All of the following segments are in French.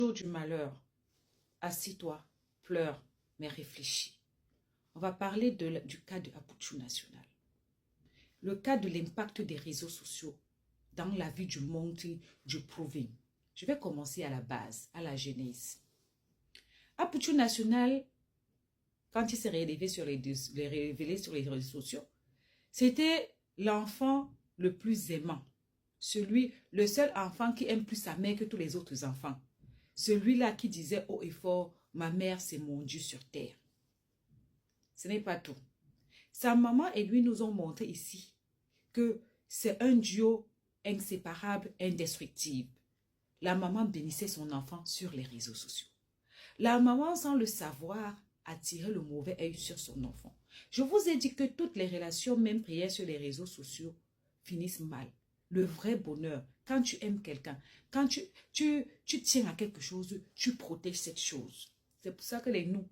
Jour du malheur, assis-toi, pleure, mais réfléchis. On va parler du cas de Apuchu National. Le cas de l'impact des réseaux sociaux dans la vie du monde du proving. Je vais commencer à la base, à la genèse. Apuchu National, quand il s'est révélé sur les réseaux sociaux, c'était l'enfant le plus aimant. Le seul enfant qui aime plus sa mère que tous les autres enfants. Celui-là qui disait haut et fort, ma mère c'est mon Dieu sur terre. Ce n'est pas tout. Sa maman et lui nous ont montré ici que c'est un duo inséparable, indestructible. La maman bénissait son enfant sur les réseaux sociaux. La maman, sans le savoir, attirait le mauvais œil sur son enfant. Je vous ai dit que toutes les relations, même prières sur les réseaux sociaux, finissent mal. Le vrai bonheur, quand tu aimes quelqu'un, quand tu tiens à quelque chose, tu protèges cette chose. C'est pour ça que nous,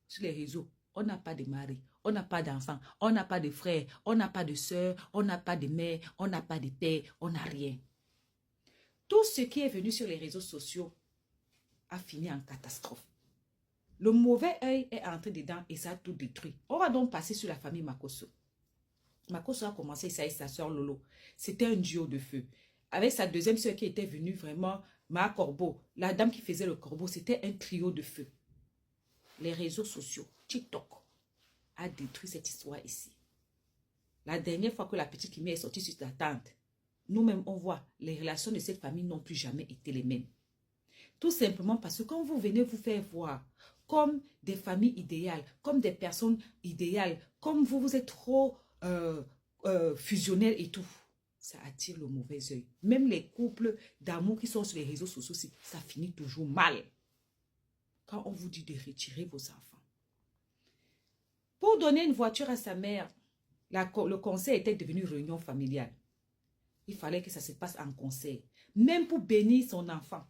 sur les réseaux, on n'a pas de mari, on n'a pas d'enfants, on n'a pas de frères, on n'a pas de soeurs, on n'a pas de mère, on n'a pas de père, on n'a rien. Tout ce qui est venu sur les réseaux sociaux a fini en catastrophe. Le mauvais œil est entré dedans et ça a tout détruit. On va donc passer sur la famille Makosso. Makosso a commencé ça et sa soeur Lolo. C'était un duo de feu. Avec sa deuxième soeur qui était venue vraiment, Ma Corbeau, la dame qui faisait le corbeau, c'était un trio de feu. Les réseaux sociaux, TikTok, a détruit cette histoire ici. La dernière fois que la petite Kimi est sortie sur la tente, nous-mêmes on voit, les relations de cette famille n'ont plus jamais été les mêmes. Tout simplement parce que quand vous venez vous faire voir comme des familles idéales, comme des personnes idéales, comme vous êtes trop fusionnels et tout, ça attire le mauvais œil. Même les couples d'amour qui sont sur les réseaux sociaux, ça finit toujours mal. Quand on vous dit de retirer vos enfants. Pour donner une voiture à sa mère, le conseil était devenu réunion familiale. Il fallait que ça se passe en conseil. Même pour bénir son enfant,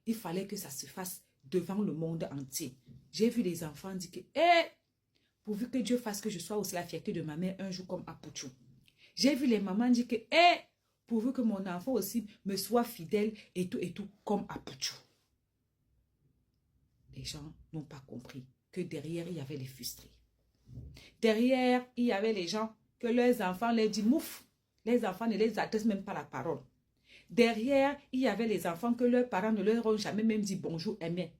il fallait que ça se fasse devant le monde entier. J'ai vu les enfants dire que, pourvu que Dieu fasse que je sois aussi la fierté de ma mère un jour comme Apuchu. J'ai vu les mamans dire que, pourvu que mon enfant aussi me soit fidèle et tout comme Apuchu. Les gens n'ont pas compris que derrière, il y avait les frustrés. Derrière, il y avait les gens que leurs enfants leur disent mouf. Les enfants ne les adressent même pas la parole. Derrière, il y avait les enfants que leurs parents ne leur ont jamais même dit bonjour, aimé.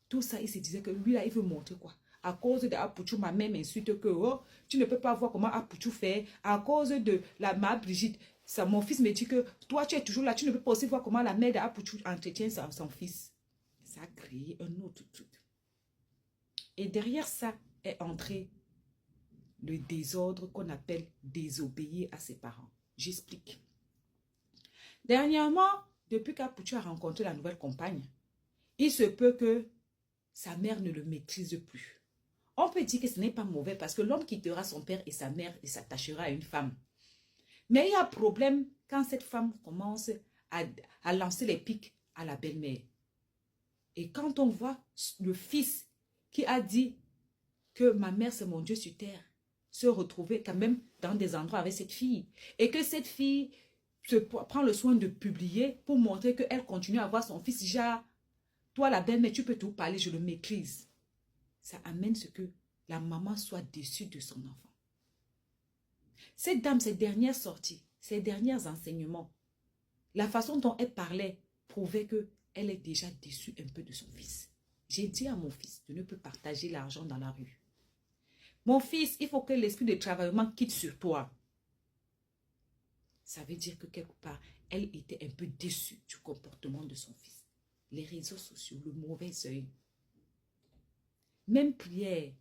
Tout ça, il se disait que lui, là, il veut montrer quoi? À cause de Apuchu, ma mère m'insulte que oh, tu ne peux pas voir comment Apuchu fait. À cause de ma Brigitte, mon fils me dit que toi, tu es toujours là, tu ne peux pas aussi voir comment la mère d'Apuchu entretient son fils. Ça a créé un autre truc. Et derrière ça est entré le désordre qu'on appelle désobéir à ses parents. J'explique. Dernièrement, depuis qu'Apuchu a rencontré la nouvelle compagne, il se peut que sa mère ne le maîtrise plus. On peut dire que ce n'est pas mauvais parce que l'homme quittera son père et sa mère et s'attachera à une femme. Mais il y a un problème quand cette femme commence à lancer les pics à la belle-mère. Et quand on voit le fils qui a dit que ma mère c'est mon Dieu sur terre, se retrouver quand même dans des endroits avec cette fille. Et que cette fille prend le soin de publier pour montrer qu'elle continue à voir son fils. Genre, toi la belle-mère, tu peux tout parler, je le maîtrise. Ça amène ce que la maman soit déçue de son enfant. Cette dame, ses dernières sorties, ses derniers enseignements, la façon dont elle parlait prouvait qu'elle est déjà déçue un peu de son fils. J'ai dit à mon fils de ne pas partager l'argent dans la rue. Mon fils, il faut que l'esprit de travaillement quitte sur toi. Ça veut dire que quelque part, elle était un peu déçue du comportement de son fils. Les réseaux sociaux, le mauvais œil. Même prière.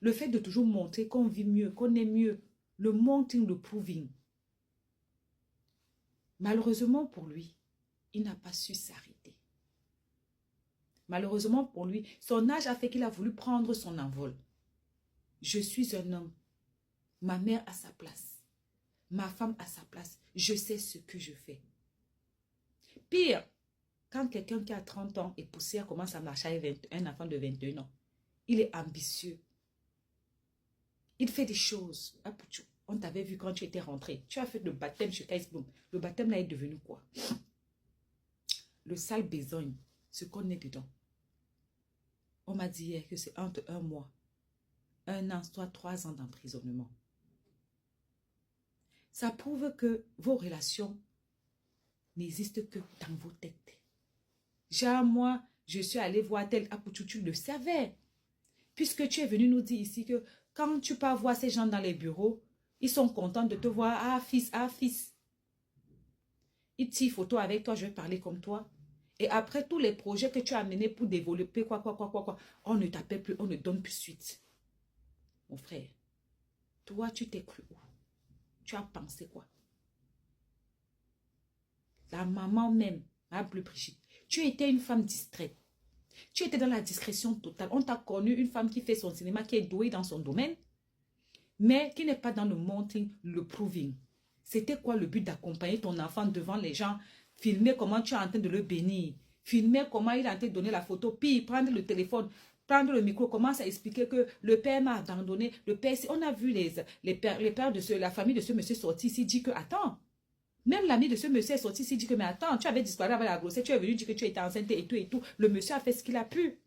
Le fait de toujours montrer qu'on vit mieux, qu'on est mieux. Le mounting, le proving. Malheureusement pour lui, il n'a pas su s'arrêter. Malheureusement pour lui, son âge a fait qu'il a voulu prendre son envol. Je suis un homme. Ma mère a sa place. Ma femme a sa place. Je sais ce que je fais. Pire, quand quelqu'un qui a 30 ans et poussé commence à marcher avec un enfant de 21 ans, il est ambitieux. Il fait des choses. On t'avait vu quand tu étais rentré. Tu as fait le baptême chez Kaisbloom. Le baptême là est devenu quoi? Le sale besogne. ce qu'on est dedans. On m'a dit hier que c'est entre 1 mois, 1 an, soit 3 ans d'emprisonnement. Ça prouve que vos relations n'existent que dans vos têtes. Genre, moi, je suis allée voir tel Apoutou, tu le savais. Puisque tu es venu nous dire ici que quand tu pars voir ces gens dans les bureaux, ils sont contents de te voir. Ah, fils, ah, fils. Ils tirent photo avec toi, je vais parler comme toi. Et après tous les projets que tu as menés pour développer, quoi, on ne t'appelle plus, on ne donne plus suite. Mon frère, toi, tu t'es cru où? Tu as pensé quoi? La maman même, ma plus Brigitte, tu étais une femme distraite. Tu étais dans la discrétion totale. On t'a connu une femme qui fait son cinéma, qui est douée dans son domaine, mais qui n'est pas dans le monting, le proving. C'était quoi le but d'accompagner ton enfant devant les gens, filmer comment tu es en train de le bénir, filmer comment il est en train de donner la photo, puis prendre le téléphone, prendre le micro, commence à expliquer que le père m'a abandonné, le père, on a vu les pères de la famille de ce monsieur sortir ici, dit que, attends, même l'ami de ce monsieur est sorti ici, dit que, mais attends, tu avais disparu avec la grossesse, tu es venu dire que tu étais enceinte et tout, le monsieur a fait ce qu'il a pu.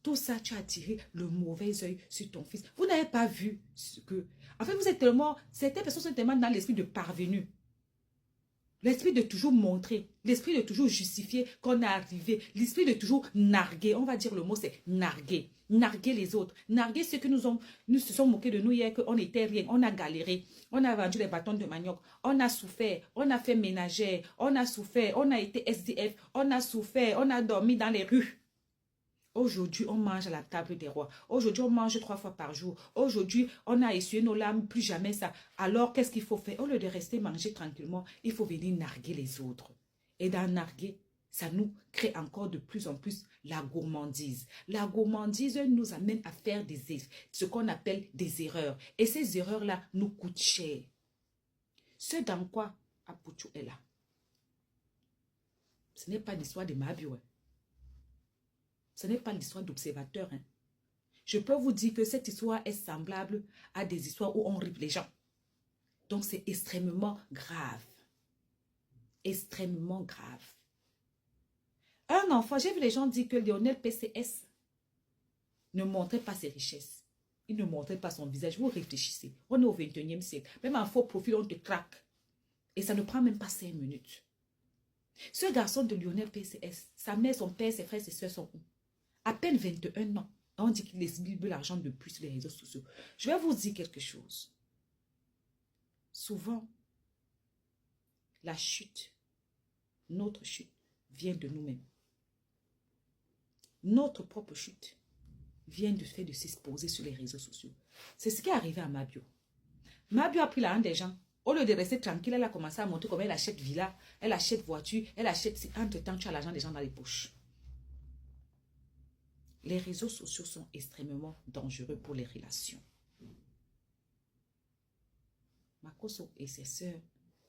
Tout ça, tu as tiré le mauvais œil sur ton fils. Vous n'avez pas vu ce que... En fait, vous êtes tellement... Certaines personnes sont tellement dans l'esprit de parvenu. L'esprit de toujours montrer. L'esprit de toujours justifier qu'on est arrivé. L'esprit de toujours narguer. On va dire le mot, c'est narguer. Narguer les autres. Narguer ceux que nous se sont moqués de nous hier, qu'on n'était rien. On a galéré. On a vendu les bâtons de manioc. On a souffert. On a fait ménagère. On a souffert. On a été SDF. On a souffert. On a dormi dans les rues. Aujourd'hui, on mange à la table des rois. Aujourd'hui, on mange 3 fois par jour. Aujourd'hui, on a essuyé nos larmes, plus jamais ça. Alors, qu'est-ce qu'il faut faire? Au lieu de rester manger tranquillement, il faut venir narguer les autres. Et dans narguer, ça nous crée encore de plus en plus la gourmandise. La gourmandise nous amène à faire ce qu'on appelle des erreurs. Et ces erreurs-là nous coûtent cher. Ce dans quoi Apoutou est là. Ce n'est pas l'histoire de Mabio. Ce n'est pas l'histoire d'observateur. Hein. Je peux vous dire que cette histoire est semblable à des histoires où on ripe les gens. Donc c'est extrêmement grave. Extrêmement grave. Un enfant, j'ai vu les gens dire que Lionel PCS ne montrait pas ses richesses. Il ne montrait pas son visage. Vous réfléchissez. On est au 21e siècle. Même en faux profil, on te traque. Et ça ne prend même pas 5 minutes. Ce garçon de Lionel PCS, sa mère, son père, ses frères, ses soeurs sont où? À peine 21 ans. On dit qu'il veut l'argent de plus sur les réseaux sociaux. Je vais vous dire quelque chose. Souvent, la chute, notre chute, vient de nous-mêmes. Notre propre chute vient du fait de s'exposer sur les réseaux sociaux. C'est ce qui est arrivé à Mabio. Mabio a pris l'argent des gens. Au lieu de rester tranquille, elle a commencé à montrer comment elle achète villa, elle achète voiture, elle achète... Entre-temps, tu as l'argent des gens dans les poches. Les réseaux sociaux sont extrêmement dangereux pour les relations. Makoso et ses sœurs,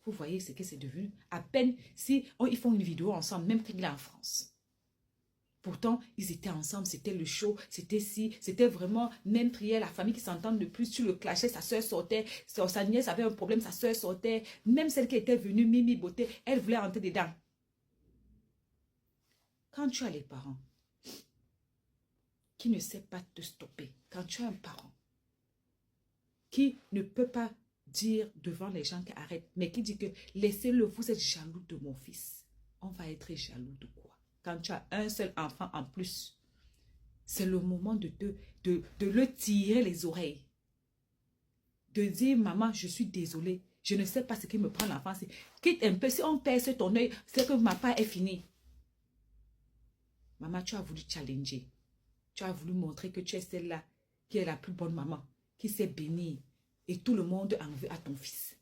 vous voyez ce que c'est devenu. À peine si ils font une vidéo ensemble, même qu'il est en France. Pourtant, ils étaient ensemble, c'était le show, c'était c'était vraiment même prière, la famille qui s'entend le plus. Tu le clashais, sa sœur sortait, sa nièce avait un problème, sa sœur sortait. Même celle qui était venue, Mimi Beauté, elle voulait rentrer dedans. Quand tu as les parents qui ne sait pas te stopper, quand tu as un parent qui ne peut pas dire devant les gens qui arrêtent, mais qui dit que laissez-le, vous êtes jaloux de mon fils. On va être jaloux de quoi? Quand tu as un seul enfant en plus, c'est le moment de le tirer les oreilles. De dire, maman, je suis désolée, je ne sais pas ce qui me prend l'enfance. Quitte un peu, si on perce ton œil, c'est que ma part est finie. Maman, tu as voulu challenger. Tu as voulu montrer que tu es celle-là qui est la plus bonne maman, qui sait bénir. Et tout le monde en veut à ton fils.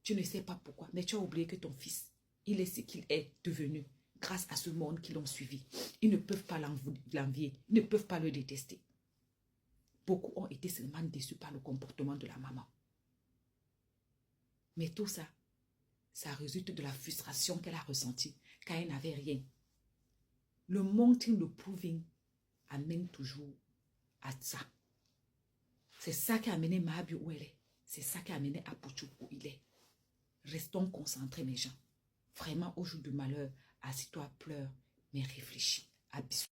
Tu ne sais pas pourquoi, mais tu as oublié que ton fils, il est ce qu'il est devenu grâce à ce monde qui l'ont suivi. Ils ne peuvent pas l'envier, ils ne peuvent pas le détester. Beaucoup ont été seulement déçus par le comportement de la maman. Mais tout ça, ça résulte de la frustration qu'elle a ressentie quand elle n'avait rien. Le mounting, le proving amène toujours à ça. C'est ça qui a amené Mabio où elle est. C'est ça qui a amené Apoutou où il est. Restons concentrés, mes gens. Vraiment, au jour du malheur, assis-toi, pleure, mais réfléchis. À bisous.